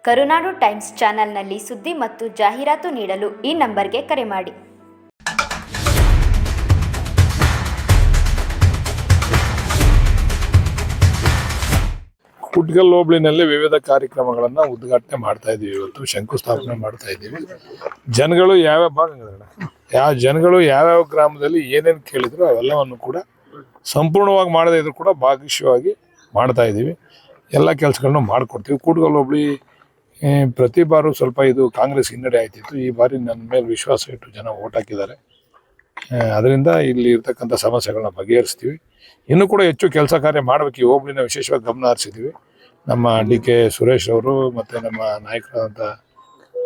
ಕರುನಾಡು times ಚಾನೆಲ್ನಲ್ಲಿ ಸುದ್ದಿ ಮತ್ತು ಜಾಹೀರಾತು ನೀಡಲು ಈ ನಂಬರ್ಗೆ ಕರೆ ಮಾಡಿ. ಕುಟ್ಗಲ್ ಹೋಬಳಿನಲ್ಲಿ ವಿವಿಧ ಕಾರ್ಯಕ್ರಮಗಳನ್ನು ಉದ್ಘಾಟನೆ ಮಾಡ್ತಾ ಇದ್ದೀವಿ. ಇವತ್ತು ಶಂಕುಸ್ಥಾಪನೆ ಮಾಡ್ತಾ ಇದ್ದೀವಿ. ಜನಗಳು ಯಾವ್ಯಾವ ಗ್ರಾಮದಲ್ಲಿ ಏನೇನು ಕೇಳಿದ್ರು ಅವೆಲ್ಲವನ್ನು ಕೂಡ ಸಂಪೂರ್ಣವಾಗಿ ಮಾಡದೇ ಇದ್ರು ಕೂಡ ಭಾಗಶಃವಾಗಿ ಮಾಡ್ತಾ ಇದ್ದೀವಿ. ಎಲ್ಲ ಕೆಲಸಗಳನ್ನು ಮಾಡಿಕೊಡ್ತೀವಿ. ಕುಟ್ಗಲ್ ಹೋಬಳಿ ಪ್ರತಿ ಬಾರು ಸ್ವಲ್ಪ ಇದು ಕಾಂಗ್ರೆಸ್ ಹಿನ್ನಡೆ ಆಯ್ತಿತ್ತು. ಈ ಬಾರಿ ನನ್ನ ಮೇಲೆ ವಿಶ್ವಾಸ ಇಟ್ಟು ಜನ ಓಟ್ ಹಾಕಿದ್ದಾರೆ. ಅದರಿಂದ ಇಲ್ಲಿ ಇರ್ತಕ್ಕಂಥ ಸಮಸ್ಯೆಗಳನ್ನ ಬಗೆಹರಿಸ್ತೀವಿ. ಇನ್ನೂ ಕೂಡ ಹೆಚ್ಚು ಕೆಲಸ ಕಾರ್ಯ ಮಾಡಬೇಕು. ಈ ಹೋಬಳಿನ ವಿಶೇಷವಾಗಿ ಗಮನ ಹರಿಸಿದ್ದೀವಿ. ನಮ್ಮ DK ಸುರೇಶ್ ಅವರು ಮತ್ತು ನಮ್ಮ ನಾಯಕರಾದಂಥ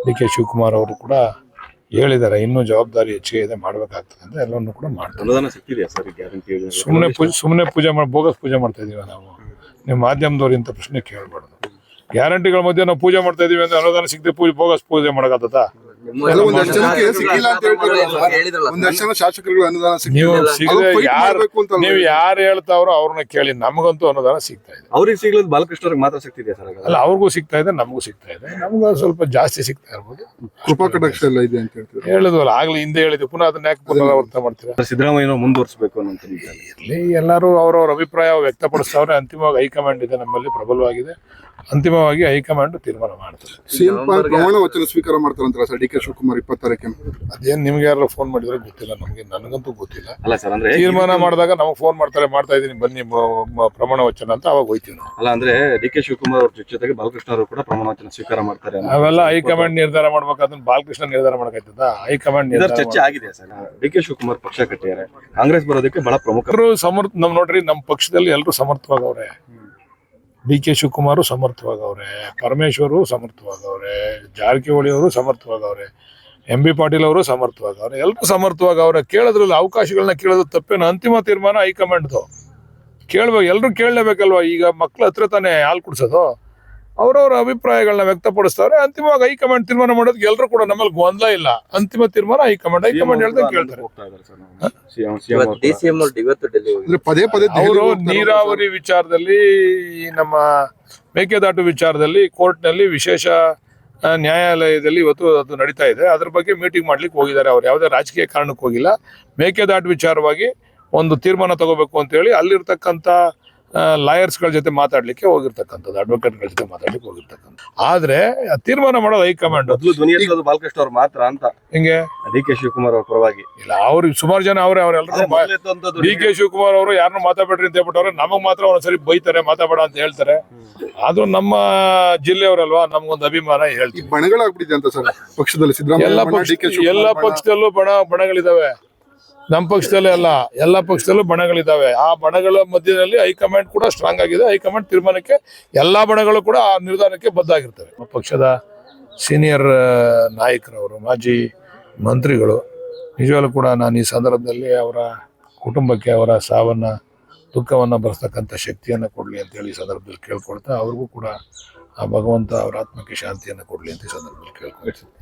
DK ಶಿವಕುಮಾರ್ ಅವರು ಕೂಡ ಹೇಳಿದ್ದಾರೆ, ಇನ್ನೂ ಜವಾಬ್ದಾರಿ ಹೆಚ್ಚಿಗೆ ಇದೆ, ಮಾಡಬೇಕಾಗ್ತದೆ ಅಂತ. ಎಲ್ಲವನ್ನು ಕೂಡ ಮಾಡ್ತಾರೆ. ಸುಮ್ಮನೆ ಪೂಜೆ ಮಾಡಿ ಬೋಗಸ್ ಪೂಜೆ ಮಾಡ್ತಾ ಇದೀವಿ ನಾವು. ನೀವು ಮಾಧ್ಯಮದವ್ರು ಇಂಥ ಪ್ರಶ್ನೆ ಕೇಳಬಾರ್ದು. ಗ್ಯಾರಂಟಿಗಳ ಮಧ್ಯೆ ನಾವು ಪೂಜೆ ಮಾಡ್ತಾ ಇದೀವಿ ಅಂದ್ರೆ ಅನುದಾನ ಸಿಗದೆ ಬೋಗಸ್ ಪೂಜೆ ಮಾಡಕತ್ತ. ನೀವು ಯಾರು ಹೇಳ್ತಾವ್ರೋ ಅವ್ರನ್ನ ಕೇಳಿ. ನಮಗಂತೂ ಅನುದಾನ ಸಿಗ್ತಾ ಇದೆ. ಅವ್ರಿಗೆ ಸಿಗ್ಲದ್ ಬಾಲಕೃಷ್ಣ ಅವ್ರಿಗೆ ಮಾತ್ರ ಸಿಗ್ತಿದೆ ಸರ್? ಅಲ್ಲ, ಅವ್ರಿಗೂ ಸಿಗ್ತಾ ಇದೆ, ನಮಗೂ ಸಿಗ್ತಾ ಇದೆ. ನಮ್ಗೆ ಸ್ವಲ್ಪ ಜಾಸ್ತಿ ಸಿಗ್ತಾ ಇರ್ಬೋದು. ಕೃಪಾ ಕಟಾಕ್ಷ ಎಲ್ಲ ಇದೆ ಅಂತ ಹೇಳ್ತೀವಿ. ಹೇಳಿದ್ವಲ್ಲ, ಆಗ್ಲಿ ಹಿಂದೆ ಹೇಳಿದ್ವಿ, ಪುನಃ ಅದನ್ನ ಯಾಕೆ ಪುನರಾವರ್ತ ಮಾಡ್ತೀರಾ? ಸಿದ್ದರಾಮಯ್ಯ ಮುಂದುವರಿಸಬೇಕು ಅನ್ನೋ ಇರ್ಲಿ, ಎಲ್ಲರೂ ಅವ್ರವ್ರ ಅಭಿಪ್ರಾಯ ವ್ಯಕ್ತಪಡಿಸ್ತಾವ್ರೆ. ಅಂತಿಮವಾಗಿ ಹೈಕಮಾಂಡ್ ಇದೆ ನಮ್ಮಲ್ಲಿ, ಪ್ರಬಲವಾಗಿದೆ. ಅಂತಿಮವಾಗಿ ಹೈಕಮಾಂಡ್ ತೀರ್ಮಾನ ಮಾಡ್ತಾರೆ. ಪ್ರಮಾಣ ವಚನ ಸ್ವೀಕಾರ ಮಾಡ್ತಾರಂತ ಸರ್ DK ಶಿವಕುಮಾರ್ 26ಕ್ಕೆ. ಅದೇನು ನಿಮ್ಗೆ ಯಾರು ಫೋನ್ ಮಾಡಿದ್ರೆ ಗೊತ್ತಿಲ್ಲ, ನನಗಂತೂ ಗೊತ್ತಿಲ್ಲ. ಅಲ್ಲ ಸರ್, ಅಂದ್ರೆ ತೀರ್ಮಾನ ಮಾಡಿದಾಗ ನಮಗೆ ಫೋನ್ ಮಾಡ್ತಾರೆ, ಮಾಡ್ತಾ ಇದೀನಿ ಬನ್ನಿ ಪ್ರಮಾಣ ವಚನ ಅಂತ, ಅವಾಗ ಹೋಯ್ತೀವಿ ನಾವು. ಅಲ್ಲ ಅಂದ್ರೆ DK ಶಿವಕುಮಾರ್ ಅವ್ರ ಜೊತೆಗೆ ಬಾಲಕೃಷ್ಣ ಅವರು ಕೂಡ ಪ್ರಮಾಣ ವಚನ ಸ್ವೀಕಾರ ಮಾಡ್ತಾರೆ. ಅವೆಲ್ಲ ಹೈಕಮಾಂಡ್ ನಿರ್ಧಾರ ಮಾಡ್ಬೇಕು. ಅದನ್ನ ಬಾಲಕೃಷ್ಣ ನಿರ್ಧಾರ ಮಾಡಕತ್ತದ? ಹೈಕಮಾಂಡ್ ನಿರ್ಧಾರ ಚರ್ಚೆ ಆಗಿದೆ ಸರ್. DK ಶಿವಕುಮಾರ್ ಪಕ್ಷ ಕಟ್ಟಿದ್ದಾರೆ, ಕಾಂಗ್ರೆಸ್ ಬರೋದಕ್ಕೆ ಬಹಳ ಪ್ರಮುಖರು ನೋಡ್ರಿ, ನಮ್ಮ ಪಕ್ಷದಲ್ಲಿ ಎಲ್ಲರೂ ಸಮರ್ಥವಾಗವ್ರೆ. DK ಶಿವಕುಮಾರು ಸಮರ್ಥವಾಗವ್ರೆ, ಪರಮೇಶ್ವರು ಸಮರ್ಥವಾಗವ್ರೆ, ಜಾರಕಿಹೊಳಿ ಅವರು ಸಮರ್ಥವಾಗವ್ರೆ, MB ಪಾಟೀಲ್ ಅವರು ಸಮರ್ಥವಾಗವ್ರೆ, ಎಲ್ಲರೂ ಸಮರ್ಥವಾಗವ್ರೆ. ಕೇಳೋದ್ರಲ್ಲಿ ಅವಕಾಶಗಳನ್ನ ಕೇಳೋದು ತಪ್ಪೇನು? ಅಂತಿಮ ತೀರ್ಮಾನ ಹೈಕಮಾಂಡ್ದು. ಕೇಳ್ಬೇಕು, ಎಲ್ಲರೂ ಕೇಳಲೇಬೇಕಲ್ವಾ? ಈಗ ಮಕ್ಳ ಹತ್ರ ತಾನೇ ಹಾಲು ಕುಡಿಸೋದು. ಅವ್ರವ್ರ ಅಭಿಪ್ರಾಯಗಳನ್ನ ವ್ಯಕ್ತಪಡಿಸ್ತಾರೆ. ಅಂತಿಮವಾಗಿ ಹೈಕಮಾಂಡ್ ತೀರ್ಮಾನ ಮಾಡೋದಕ್ಕೆ ಎಲ್ಲರೂ ಕೂಡ ನಮ್ಮಲ್ಲಿ ಗೊಂದಲ ಇಲ್ಲ. ಅಂತಿಮ ತೀರ್ಮಾನ ಹೈಕಮಾಂಡ್ ಹೇಳ್ದಂಗೆ ಕೇಳ್ತಾರೆ. ಅವರು ನೀರಾವರಿ ವಿಚಾರದಲ್ಲಿ, ನಮ್ಮ ಮೇಕೆದಾಟು ವಿಚಾರದಲ್ಲಿ ಕೋರ್ಟ್ನಲ್ಲಿ ವಿಶೇಷ ನ್ಯಾಯಾಲಯದಲ್ಲಿ ಇವತ್ತು ಅದು ನಡೀತಾ ಇದೆ. ಅದ್ರ ಬಗ್ಗೆ ಮೀಟಿಂಗ್ ಮಾಡ್ಲಿಕ್ಕೆ ಹೋಗಿದ್ದಾರೆ. ಅವ್ರು ಯಾವುದೇ ರಾಜಕೀಯ ಕಾರಣಕ್ಕೆ ಹೋಗಿಲ್ಲ. ಮೇಕೆದಾಟು ವಿಚಾರವಾಗಿ ಒಂದು ತೀರ್ಮಾನ ತಗೋಬೇಕು ಅಂತ ಹೇಳಿ ಅಲ್ಲಿರ್ತಕ್ಕಂಥ ಲಾಯರ್ಸ್ಗಳ ಜೊತೆ ಮಾತಾಡ್ಲಿಕ್ಕೆ ಹೋಗಿರ್ತಕ್ಕಂಥದ್ದು, ಅಡ್ವೊಕೇಟ್ಗಳ ಜೊತೆ ಮಾತಾಡ್ಲಿಕ್ಕೆ ಹೋಗಿರ್ತಕ್ಕಂಥ. ಆದ್ರೆ ತೀರ್ಮಾನ ಮಾಡೋದು ಹೈಕಮಾಂಡ್. ಬಾಲಕೃಷ್ಣ ಅವ್ರು ಮಾತ್ರ ಅಂತ ಹಿಂಗೆ DK ಶಿವಕುಮಾರ್ ಅವ್ರ ಪರವಾಗಿ ಇಲ್ಲ, ಅವ್ರಿಗೆ ಸುಮಾರು ಜನ ಅವರೆಲ್ಲರೂ DK ಶಿವಕುಮಾರ್ ಅವರು ಯಾರನ್ನೂ ಮಾತಾಡ್ಬೇಡ್ರಿ ಅಂತ ಹೇಳ್ಬಿಟ್ಟವ್ರೆ. ನಮಗ್ ಮಾತ್ರ ಒಂದ್ಸರಿ ಬೈತಾರೆ, ಮಾತಾಡಬೇಡ ಅಂತ ಹೇಳ್ತಾರೆ. ಆದ್ರೂ ನಮ್ಮ ಜಿಲ್ಲೆಯವರಲ್ವಾ, ನಮ್ಗೊಂದು ಅಭಿಮಾನ ಹೇಳ್ತೀವಿ. ಬಣಗಳಾಗ್ಬಿಟ್ಟಿದೆ ಅಂತ ಸರ್ ಪಕ್ಷದಲ್ಲಿ. ಎಲ್ಲ ಪಕ್ಷದಲ್ಲೂ ಬಣಗಳಿದಾವೆ. ನಮ್ಮ ಪಕ್ಷದಲ್ಲೇ ಅಲ್ಲ, ಎಲ್ಲ ಪಕ್ಷದಲ್ಲೂ ಬಣಗಳಿದಾವೆ. ಆ ಬಣಗಳ ಮಧ್ಯದಲ್ಲಿ ಹೈಕಮಾಂಡ್ ಕೂಡ ಸ್ಟ್ರಾಂಗ್ ಆಗಿದೆ. ಹೈಕಮಾಂಡ್ ತೀರ್ಮಾನಕ್ಕೆ ಎಲ್ಲಾ ಬಣಗಳು ಕೂಡ ಆ ನಿರ್ಧಾರಕ್ಕೆ ಬದ್ಧಾಗಿರ್ತವೆ. ಪಕ್ಷದ ಸೀನಿಯರ್ ನಾಯಕರವರು, ಮಾಜಿ ಮಂತ್ರಿಗಳು, ನಿಜವಾಗ್ಲೂ ಕೂಡ ನಾನು ಈ ಸಂದರ್ಭದಲ್ಲಿ ಅವರ ಕುಟುಂಬಕ್ಕೆ ಅವರ ಸಾವನ್ನ, ದುಃಖವನ್ನು ಬರೆಸ್ತಕ್ಕಂಥ ಶಕ್ತಿಯನ್ನು ಕೊಡಲಿ ಅಂತೇಳಿ ಈ ಸಂದರ್ಭದಲ್ಲಿ ಕೇಳ್ಕೊಳ್ತಾ, ಅವ್ರಿಗೂ ಕೂಡ ಆ ಭಗವಂತ ಅವರ ಆತ್ಮಕ್ಕೆ ಶಾಂತಿಯನ್ನು ಕೊಡಲಿ ಅಂತ ಈ ಸಂದರ್ಭದಲ್ಲಿ ಕೇಳ್ಕೊಳ್ತೀನಿ.